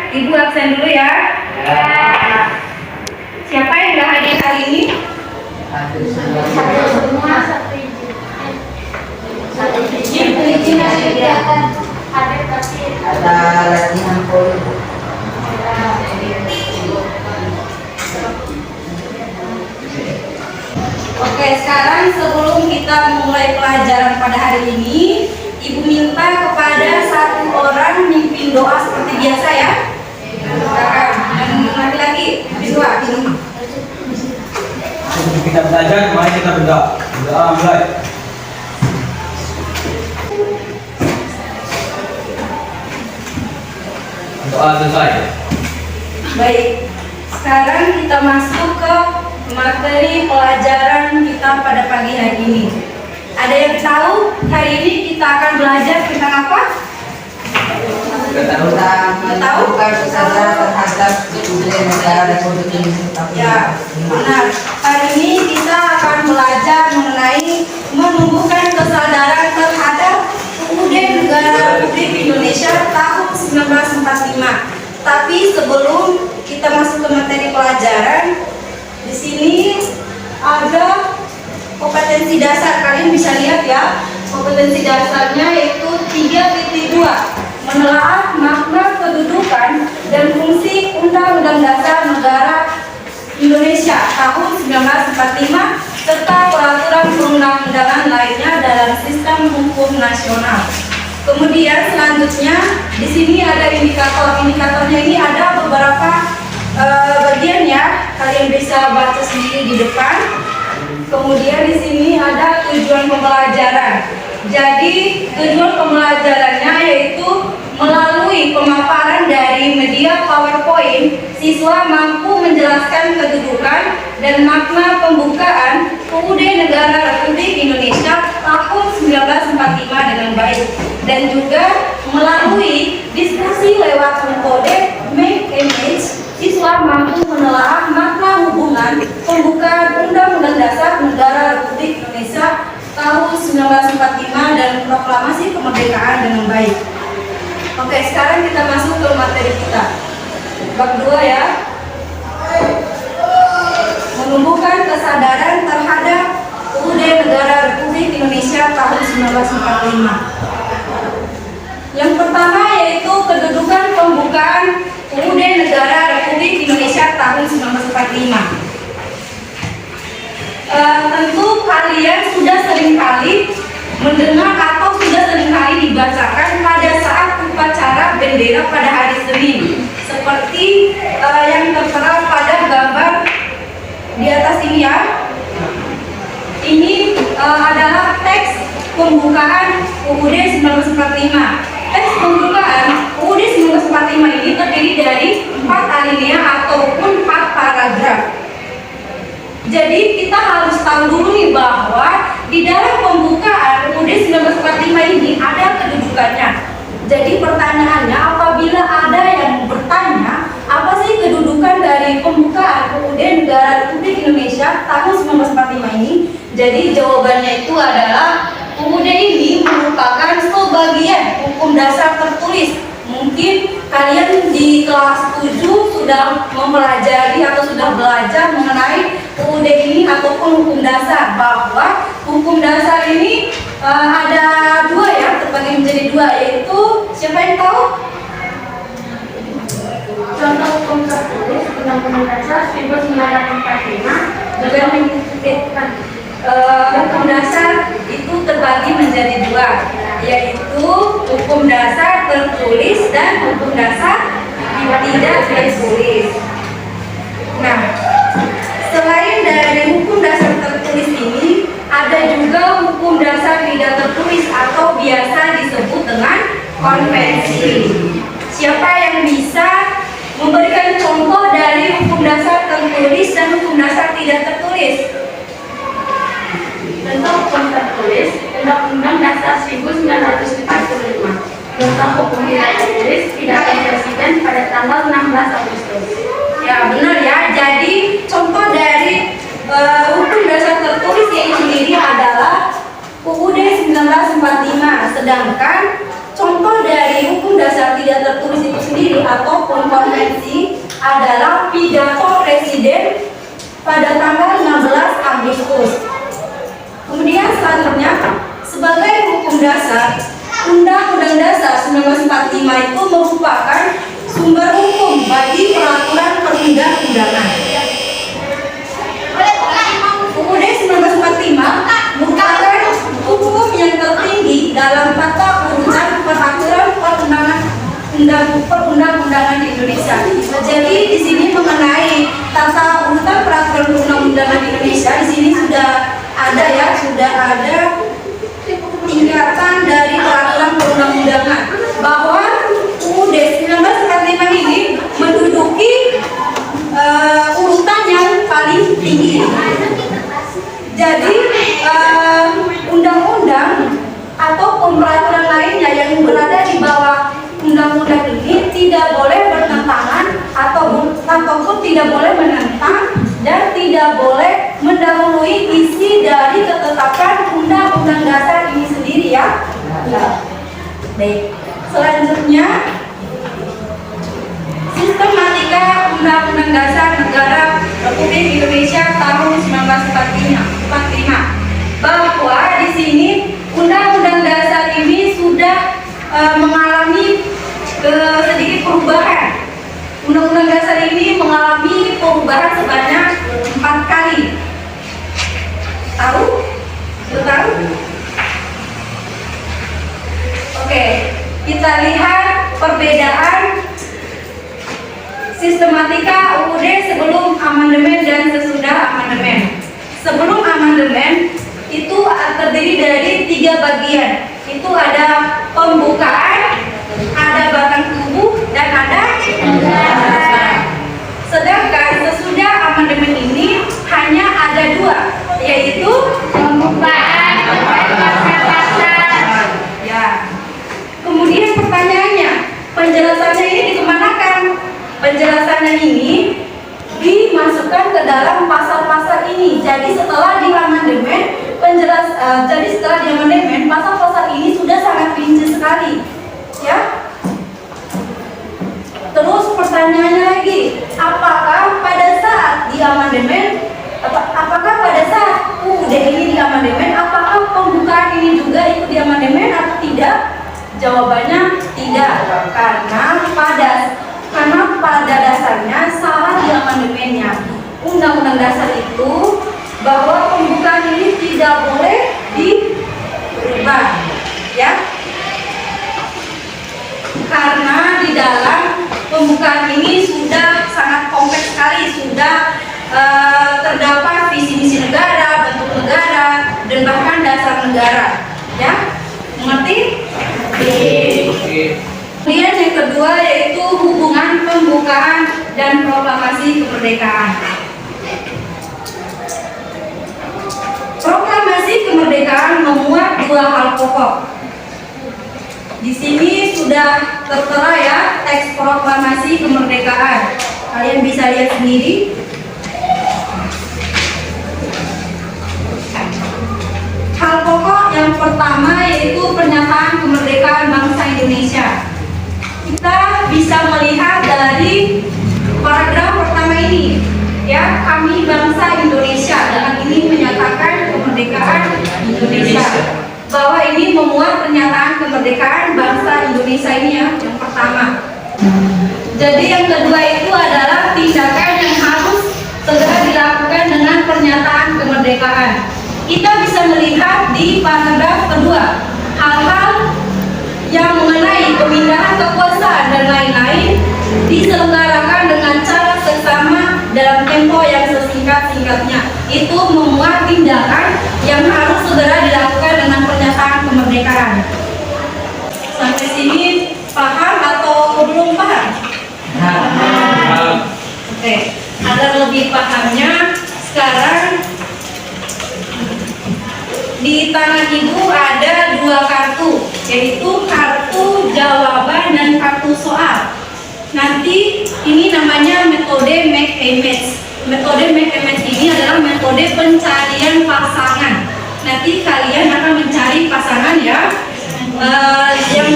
Ibu absen dulu ya. Siapa yang nggak hadir hari ini? Ada latihan poli. Oke, sekarang sebelum kita mulai pelajaran pada hari ini, Ibu minta kepada satu orang mimpin doa seperti biasa ya. Silakan. Yang laki-laki, dua, minum. Sebelum kita belajar, mari kita berdoa. Berdoa mulai. Doa selesai. Baik, sekarang kita masuk ke materi pelajaran kita pada pagi hari ini. Ada yang tahu hari ini kita akan belajar tentang apa? Tentang menentukan kesadaran terhadap budaya negara Republik Indonesia. Ya, benar. Hari ini kita akan belajar mengenai menumbuhkan kesadaran terhadap UUD Negara Republik Indonesia tahun 1945. Tapi sebelum kita masuk ke materi pelajaran, di sini ada kompetensi dasar. Kalian bisa lihat ya, kompetensi dasarnya yaitu 3.2, menelaah makna kedudukan dan fungsi Undang-Undang Dasar Negara Indonesia tahun 1945 serta peraturan perundang-undangan lainnya dalam sistem hukum nasional. Kemudian selanjutnya di sini ada indikator. Indikatornya ini ada beberapa bagian ya. Kalian bisa baca sendiri di depan. Kemudian di sini ada tujuan pembelajaran. Jadi tujuan pembelajarannya yaitu melalui pemaparan dari media PowerPoint, siswa mampu menjelaskan kedudukan dan makna pembukaan UUD Negara Republik Indonesia tahun 1945 dengan baik, dan juga melalui diskusi lewat metode make image, siswa mampu menelaah makna hubungan pembukaan Undang-Undang Dasar Negara Republik Indonesia tahun 1945 dan proklamasi kemerdekaan dengan baik. Oke, sekarang kita masuk ke materi kita. Bab 2 ya. Menumbuhkan kesadaran terhadap UUD Negara Republik Indonesia tahun 1945. Yang pertama yaitu kedudukan pembukaan UUD Negara Republik Indonesia tahun 1945. Tentu kalian sudah seringkali mendengar atau sudah seringkali dibacakan pada saat upacara bendera pada hari Senin, seperti yang tertera pada gambar di atas ini ya. Ini adalah teks pembukaan UUD 1945. Teks pembukaan UUD 1945 ini terdiri dari 4 alinea ataupun 4 paragraf. Jadi kita harus tahu dulu nih bahwa di dalam pembukaan UUD 1945 ini ada kedudukannya. Jadi pertanyaannya, apabila ada yang bertanya apa sih kedudukan dari pembukaan UUD Negara Republik Indonesia tahun 1945 ini, jadi jawabannya itu adalah UUD ini merupakan sebagian hukum dasar tertulis. Mungkin kalian di kelas 7 sudah mempelajari atau sudah belajar mengenai UUD ini ataupun hukum dasar, bahwa hukum dasar ini ada 2 ya, terbagi menjadi 2, yaitu siapa yang tahu? Contoh hukum tertulis Undang-Undang Dasar 1945 juga menyebutkan hukum dasar itu terbagi menjadi 2, yaitu hukum dasar tertulis dan hukum dasar tidak tertulis. Nah, selain dari hukum dasar tertulis ini, ada juga hukum dasar tidak tertulis atau biasa disebut dengan konvensi. Siapa yang bisa memberikan contoh dari hukum dasar tertulis dan hukum dasar tidak tertulis? Contoh hukum tertulis Undang-Undang Dasar 1945. Contoh hukum tidak tertulis pidato Presiden pada tanggal 16 Agustus. Ya benar ya. Jadi contoh dari hukum dasar tertulis yang sendiri adalah UUD 1945. Sedangkan contoh dari hukum dasar tidak tertulis itu sendiri ataupun konvensi adalah pidato presiden pada tanggal 16 Agustus. Kemudian selanjutnya, sebagai hukum dasar, Undang-Undang Dasar 1945 itu merupakan sumber hukum bagi peraturan perundang-undangan. UUD 1945 merupakan hukum yang tertinggi dalam tata urutan peraturan perundang-undangan di Indonesia. Jadi di sini mengenai tata urutan peraturan perundang-undangan di Indonesia, di sini sudah ada tingkatan dari peraturan perundang-undangan bahwa UUD 1945 ini menduduki urutan yang paling tinggi. Jadi undang-undang atau peraturan lainnya yang berada di bawah undang-undang ini tidak boleh bertentangan ataupun tidak boleh menentang dan tidak boleh mendahului isi dari ketetapan Undang-Undang Dasar ini sendiri ya. Baik. Selanjutnya, sistematika Undang-Undang Dasar Negara Republik Indonesia tahun 1945 bahwa di sini Undang-Undang Dasar ini sudah mengalami sedikit perubahan. Undang-Undang Dasar ini mengalami perubahan sebanyak 4 kali. Tahu? Sudah tahu? Oke, kita lihat perbedaan sistematika UUD sebelum amandemen dan sesudah amandemen. Sebelum amandemen itu terdiri dari 3 bagian. Itu ada pembukaan, ada batang tubuh, dan ada sedangkan sesudah amandemen ini hanya ada 2, yaitu pembukaan dan pasal-pasal. Ya. Kemudian pertanyaannya, penjelasannya ini dikemanakan? Penjelasannya ini dimasukkan ke dalam pasal-pasal ini. Jadi setelah di amandemen, pasal-pasal ini sudah sangat rinci sekali, ya. Terus pertanyaannya lagi, apakah pada saat di amandemen, apakah pada saat UUD ini di amandemen, apakah pembukaan ini juga ikut di amandemen atau tidak? Jawabannya tidak, karena pada dasarnya salah di amandemennya. Undang-Undang Dasar itu bahwa pembukaan ini tidak boleh dirubah, ya. Karena di dalam pembukaan ini sudah sangat kompleks sekali, sudah terdapat visi misi negara, bentuk negara, dan bahkan dasar negara, ya. Mengerti? Kemudian yang kedua yaitu hubungan pembukaan dan proklamasi kemerdekaan. Proklamasi kemerdekaan memuat 2 hal pokok. Di sini sudah tertera ya teks proklamasi kemerdekaan. Kalian bisa lihat sendiri. Hal pokok yang pertama yaitu pernyataan kemerdekaan bangsa Indonesia. Kita bisa melihat dari paragraf pertama ini, ya, kami bangsa Indonesia, dengan ini menyatakan kemerdekaan Indonesia. Bahwa ini memuat pernyataan kemerdekaan bangsa Indonesia ini ya, yang pertama. Jadi yang kedua itu adalah tindakan yang harus segera dilakukan dengan pernyataan kemerdekaan. Kita bisa melihat di paragraf kedua hal-hal yang mengenai pemindahan kekuasaan dan lain-lain diselenggarakan dengan cara seksama dalam tempo yang sesingkat-singkatnya. Itu memuat tindakan yang harus segera dilakukan dengan pernyataan kemerdekaan. Sampai sini paham atau belum paham? Oke, agar lebih pahamnya sekarang di tangan ibu ada 2 kartu, yaitu kartu jawaban dan kartu soal. Nanti ini namanya metode make image. Metode make image ini adalah metode pencarian pasangan. Nanti kalian akan mencari pasangan ya. Yang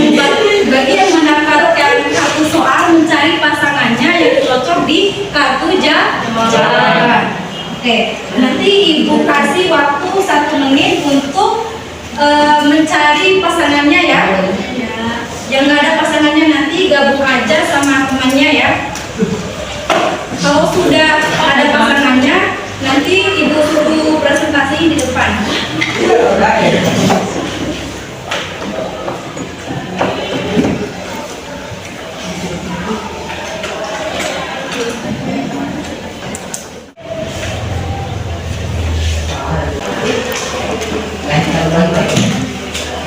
bagi yang mendapatkan kartu soal mencari Kalau sudah ada pasangannya, nanti ibu suruh presentasi di depan.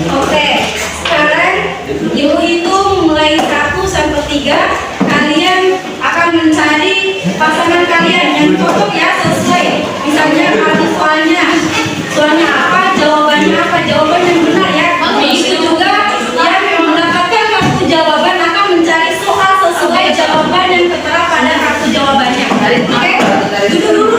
Oke, sekarang ibu hitung mulai 1 sampai 3. Kalian akan mencari pasangan kalian yang cocok ya, sesuai. Misalnya ada soalnya apa, jawaban yang benar ya. Itu juga yang mendapatkan kartu jawaban akan mencari soal sesuai jawaban yang tertera pada kartu jawabannya. Oke, duduk dulu.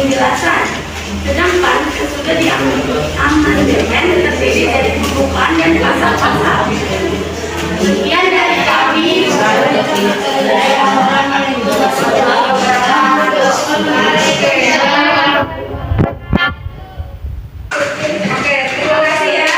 penjelasan. Sedangkan sesudah diamandemen terdiri dari pembukaan dan pasal-pasal. Sekian dari kami. Oke, terima kasih ya.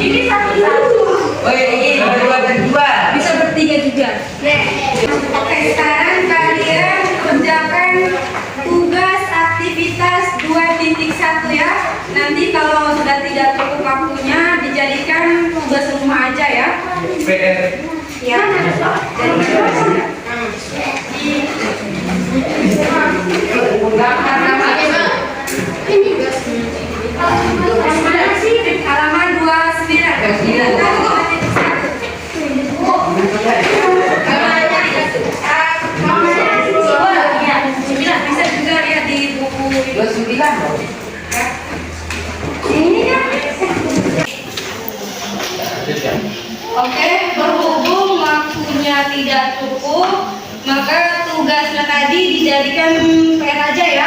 Ini satu-satu. Oh ini berdua. Bisa bertiga juga. Oke, sekarang kalian kerjakan tugas aktivitas 2.1 ya. Nanti kalau sudah tidak cukup waktunya dijadikan tugas rumah aja ya. PR. Ya. Halaman 29. Bisa juga lihat di buku 29 loh. ini ya. Oke, berhubung waktunya tidak cukup, maka tugasnya tadi dijadikan PR aja ya.